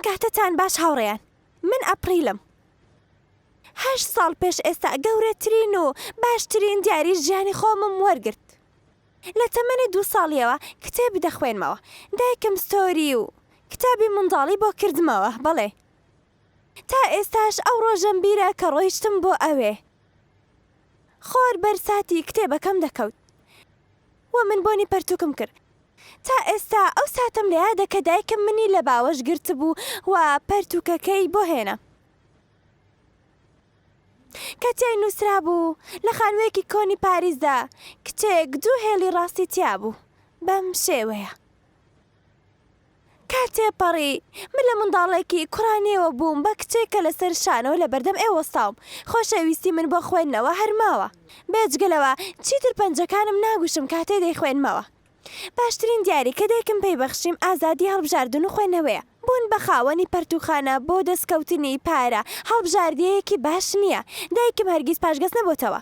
کاتتان باش هاوڕێیان. من ئەپریلم. 8 ساڵ پێش ئێستا گەورەترین و باشترین دیاری ژیانی خۆمم وەرگرت. لە تەمەنی 2 ساڵیەوە کتێب دەخوێنمەوە. دایکم ستۆری و کتابی منداڵی بۆ کردمەوە. بەڵێ تا ئێستاش ئەو ڕۆژەم بیرە کە ڕۆیشتم بۆ ئەوێ. خۆر بەرساتی کتێبەکەم دەکەوت و من بۆنی پەرتووکم کرد. تا ئێستا ئەو ساتم لە یادە کە دایکم منی لە باوەش گرت بوو و پەرتووکەکەی بۆ هێنا. کەتیای نووسرا بوو لە خانوویەکی کۆنی پاریزدا کتێک 2 هێڵی ڕاستی تیا بوو. بەم شێوەیە کاتێ پەڕی من لە منداڵێکی کوڕانیەوە بووم بە کتێکە لەسەر شانەوە لە بەردەم ئێوەستاوم. خۆشەویستی من بۆ خوێندنەوە هەرماوە. بێجگەلەوە چیتر پەنجەکانم ناگوشم کاتێ دەیخوێنمەوە. باشترین دیاری کە دایکم پێی بەخشیم ئازادی هەڵبژاردن و خوێندنەوەیە. بوون بە خاوەنی پەرتوخانە بۆ دەستکەوتنی پارە هەڵبژاردیەیەکی باش نییە. دایکم هەرگیز پاشگەز نەبووتەوە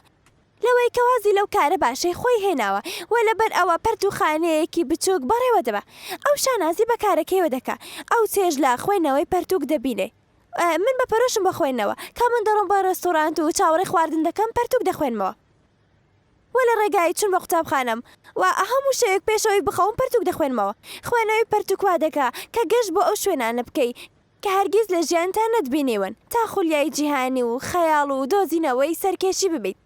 لەوەی کەوازی لەو کارە باشەی خۆی هێناوە و لەبەر ئەوە پەرتوخانەیەکی بچووک بەڕێوە دەبە. ئەو شانازی بە کارەکەیەوە دەکا. ئەو چێژ لە خوێندنەوەی پەرتوک دەبینێ. من بە پەرۆشم بە خوێندنەوە کا من دەڕۆم بە ڕێستۆرانت و چاوەڕێی خواردن دەکەم پەرتوک دەخوێنمەوە. و لە ڕێگای چون بە قوتابخانەم و هەموو شەیەک پێشەوەی بخەوم پەرتوک دەخوێنمەوە. خوێنەوەی پەرتوک وا دەکا کە گەشت بۆ ئەو شوێنانە بکەی کە هەرگیز لە ژیانتان نەتبینیون تا خولیای جیهانی و خەیاڵ و دۆزینەوەی سەرکێشی ببیت.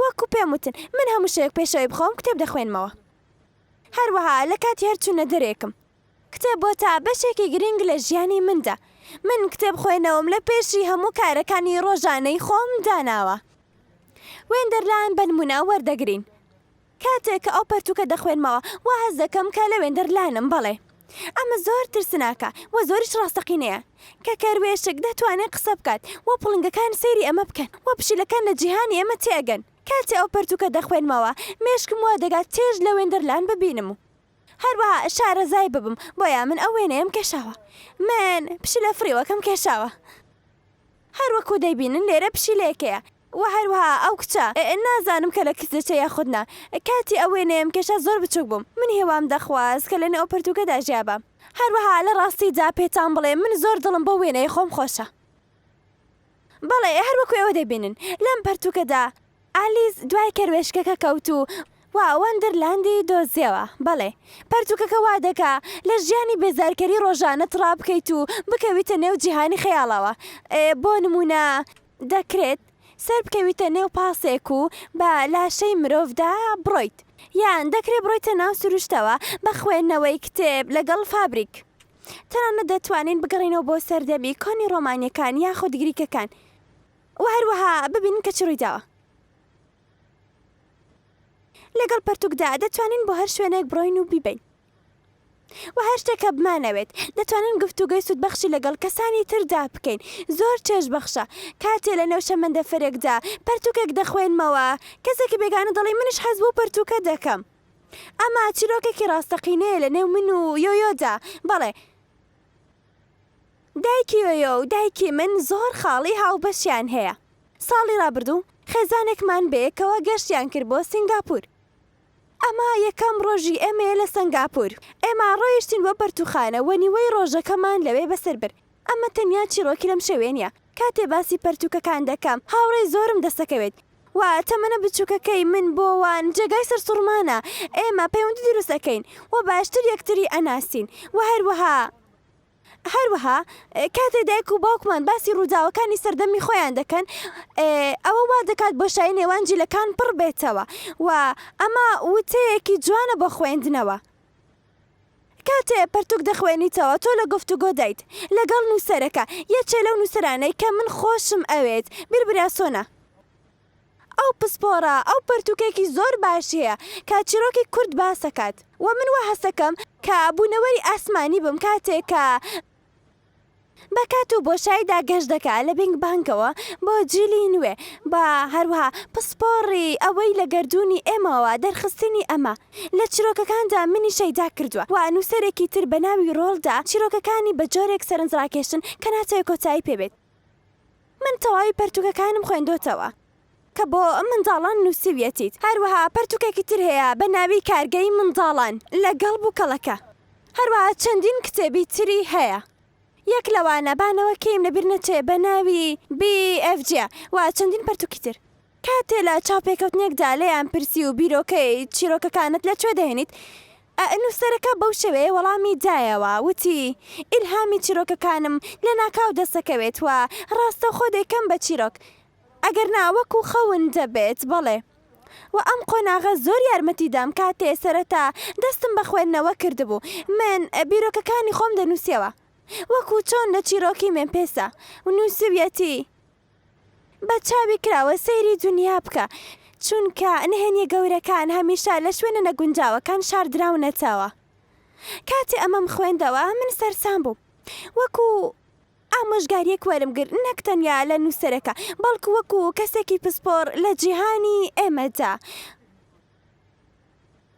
وەکو پێم وتن من هەموو شەیەک پێشەوەی بخەوم کتێب دەخوێنمەوە. هەروەها لە کاتی هەرچوونە دەرێکم کتێب بۆ تا بەشێکی گرنگ لە ژیانی مندا. من کتێب خوێنەوەم لە پێشی هەموو کارەکانی ڕۆژانەی خۆم داناوە. وێندەرلان بە نمونە وەردەگرین. کاتێک کە ئەو پەرتوکە دەخوێنمەوە وا هەز دەکەم کە لە وێندەرلانم. بەڵێ ئەمە زۆر ترسناکە و زۆریش ڕاستەقینەیە کە کەروێشک دەتوانێت قسە بکات و پڵنگەکان سەیری ئەمە بکەن و پشیلەکان لە جیهانی ئەمە تێگەن. کاتێ ئەو پەرتوکە دەخوێنمەوە مێشکم وا دەگات تێژ لە وێندەرلان ببینم و هەروەها شارەزای ببم بۆیە من ئەو وێنەیەم کێشاوە. من پشیلە فریوەکەم کێشاوە. هەروەکو دەیبینن لێرە پشیلەیەکەیە و هەروەها ئەو کچە نازانم کە لە کچەچە یاخودنا کاتی ئەو وێنەیەم کێشا زۆر بچووک بووم. من هێوام دەخواست کە لەنێو ئەو پەرتوکەدا ژیابم. هەروەها لە ڕاستیدا پێتان بڵێ من زۆر دڵم بۆ وێنەی خۆم خۆشە. بەڵێ هەروەکو ئێوە دەبینن لەم پەرتوکەدا ئالیز دوای کەروێشکەکە کەوت و وەندەرلاندی دۆزیەوە. بەڵێ پەرتوکەکە وا دەکا لە ژیانی بێزارکەری ڕۆژانەت ڕابکەیت و بکەویتە نێو جیهانی خەیاڵەوە. بۆ نمونە دەکرێت سەر بکەویتە نێو پاسێک و بە لاشەی مرۆڤدا بڕۆیت، یان دەکرێت بڕۆیتە ناو سروشتەوە بە خوێندنەوەی کتێب لەگەڵ فابریک. تەنانەت دەتوانین بگەڕینەوە بۆ سەردەمی کۆنی ڕۆمانیەکان یاخود گریکەکان و هەروەها ببینین کە چ ڕوویداوە. لەگەڵ پەرتوکدا دەتوانین بۆ هەر شوێنێک بڕۆین و بیبین و هەر شتێکە بمانەوێت دەتوانین گفتوگەی سوودبەخشی لەگەڵ کەسانی تردا بکەین. زۆر چێژ بەخشە کاتێ لە نێو شەمەندەفەرێکدا پەرتوکێک دەخوێنمەوە کەسێکی بێگانە دەڵێ منیش حەز بۆ پەرتوکە دەکەم. ئەمە چیرۆکێکی ڕاستەقینەیە لە نێو من و یۆیۆدا. بەڵێ دایکی یۆیۆ و دایکی من زۆر خاڵی هاوبەشیان هەیە. ساڵی ڕابردوو خێزانێکمان بەیەکەوە گەشتیان کرد بۆ سینگاپور. ئەمە یەکەم ڕۆژی ئێمە لە سنگاپور. ئێمە ڕۆیشتین بۆ پەرتوخانە و نیوەی ڕۆژەکەمان لەوێ بەسەر برد. ئەمە تەنیا چیرۆکی لەم شێوێنە. کاتێ باسی پەرتوکەکان دەکەم هاوڕێی زۆرم دەستەکەوێت و تەمەنە بچووکەکەی من بۆوان جێگای سەرسوڕمانە. ئێمە پەیوەندی دروست دەکەین و باشتر یەکتری ئەناسین و هەروەها کاتێ دایک و باوکمان باسی ڕووداوەکانی سەردەمی خۆیان دەکەن ئەوە وا دەکات بۆشایی نێوان جیلەکان پڕ بێتەوە و ئەمە وتەیەکی جوانە بۆ خوێندنەوە. کاتێ پەرتوک دەخوێنیتەوە تۆ لە گفتوگۆ دایت لەگەڵ نووسەرەکە یەکێ لەو نووسەرانەی کە من خۆشم ئەوێت بیربراسۆنە. ئەو پسپۆرە ئەو پەرتوکێکی زۆر باش هەیە کە چیرۆکی کورد باسەکات و من وا هەستەکەم کە بوونەوەری ئاسمانی بم کاتێکە بەکات و بۆشاییدا گەشت دەکا لە بینگ بانکەوە بۆ جیلی نوێ بە هەروەها پسپۆڕی ئەوەی لە گەردوونی ئێمەوە دەرخستنی ئەمە لە چیرۆکەکاندا منی شەیدا کردووە و نووسەرێکی تر بە ناوی ڕۆڵدا چیرۆکەکانی بە جۆرێک سەرنجڕاکێشن کە ناچێت کۆتایی پێبێت. من تەواوی پەرتوکەکانم خوێندۆتەوە کە بۆ منداڵان نووسیویەتیت. هەروەها پەرتوکێکی تر هەیە بە ناوی کارگەی منداڵان لەگەڵ بووکەڵەکە. هەروەها چەندین کتێبی تری هەیە یەک لەوانە بانەوەکەیم لەبیر نەچێ بە ناوی BFG و چەندین پەرتووکی تر. کاتێ لە چاوپێکەوتنێکدا لێیان پرسی و بیرۆکەی چیرۆکەکانت لەکوێ دەهێنیت، نووسەرەکە بەو شێوەیە وەڵامی دایەوە، وتی ئیلهامی چیرۆکەکانم لە ناکاو دەسەکەوێت و ڕاستەوخۆ دەیکەم بە چیرۆک، ئەگەر ناوەکو خەون دەبێت بەڵێ. و ئەم قۆناغە زۆر یارمەتی دام کاتێ سەرەتا دەستم بە خوێندنەوە کردبوو، من بیرۆکەکانی خۆم دەنووسیەوە وەکو چۆن لە چیرۆکی من پێسە و نووسویەتی بە چاوی کراوە سەیری دنیا بکە، چونکە نهێنیە گەورەکان هەمیشە لە شوێنە نەگونجاوەکان شاردراونەتەوە. کاتێ ئەمەم خوێندەوە من سەرسام بوو، وەکو ئامۆژگاریەک وەرم گرت، نەک تەنیا لە نووسەرەکە بەڵکو وەکو کەسێکی پسپۆر لە جیهانی ئێمەدا،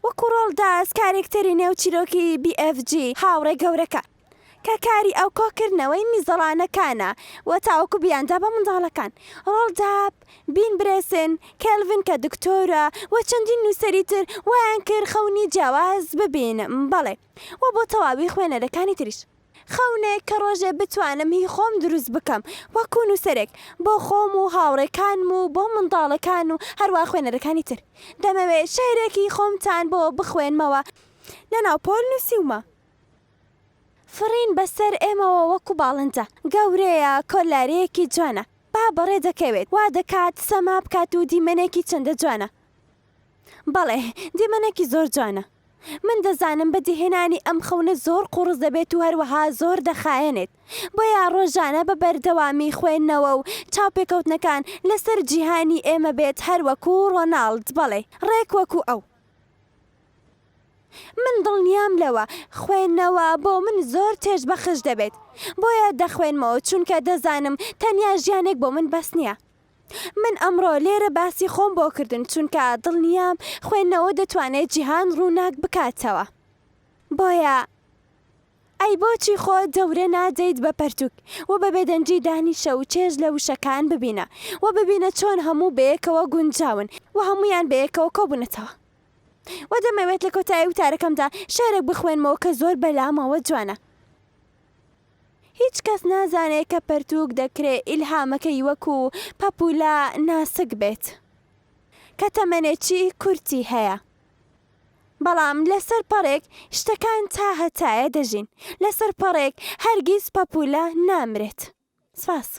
وەکو ڕۆڵداز کارێکتەری نێو چیرۆکی BFG هاوڕێ گەورەکە کە کاری ئەو کۆکردنەوەی میزەڵانەکانە و تاوەکو بیاندا بە منداڵەکان، ڕۆڵداب، بین برێسن، کێلڤن کە دکتۆرە و چەندین نووسەری تر ویان کرد خەونی جیاواز ببینم، بەڵێ و بۆ تەواوی خوێنەرەکانی تریش. خەونێک کە ڕۆژێ بتوانم هی خۆم دروست بکەم وەکو نووسەرێک بۆ خۆم و هاوڕێکانم و بۆ منداڵەکان و هەروە خوێنەرەکانی تر. دەمەوێت شەیرێکی خۆمتان بۆ بخوێنمەوە لە ناوپۆل نووسیومە. فرین بەسەر ئێمەوە وەکو باڵندە گەورەیە، کۆلارەیەکی جوانە، با بەڕێ دەکەوێت، وا دەکات سەما بکات و دیمەنێکی چەندە جوانە. بەڵێ دیمەنێکی زۆر جوانە. من دەزانم بەدیهێنانی ئەم خەونە زۆر قوڕز دەبێت و هەروەها زۆر دەخایەنێت، بۆیە ڕۆژانە بە بەردەوامی خوێندنەوە و چاوپێکەوتنەکان لەسەر جیهانی ئێمە بێت، هەروەکو ڕۆناڵد، بەڵێ ڕێک وەکو ئەو. من دڵنیام لەوە خوێندنەوە بۆ من زۆر تێژ بەخش دەبێت، بۆیە دەخوێنمەوە چونکە دەزانم تەنیا ژیانێک بۆ من بەس نییە. من ئەمڕۆ لێرە باسی خۆم بۆ کردن چونکە دڵنیام خوێندنەوە دەتوانێت جیهان ڕووناک بکاتەوە. بۆیە ئەی بۆچی خۆ دەورە نادەیت بە پەرتووک و بە بێدەنجی دانیشە و چێژ لە وشەکان ببینە و ببینە چۆن هەموو بەیەکەوە گونجاون و هەمویان بەیەکەوە کۆبوونەتەوە. و دەمەوێت لە کۆتایی وتارەکەمدا شێرێک بخوێنمەوە کە زۆر بەلامەوە جوانە. هیچ کەس نازانێت کە پەرتووک دەکرێت ئیلهامەکەی وەکو پەپوولە ناسک بێت کە تەمەنێکی کورتی هەیە، بەڵام لەسەر پەڕێک شتەکان تا هەتایە دەژین، لەسەر پەڕێک هەرگیز پەپوولە نامرێت. سپاس.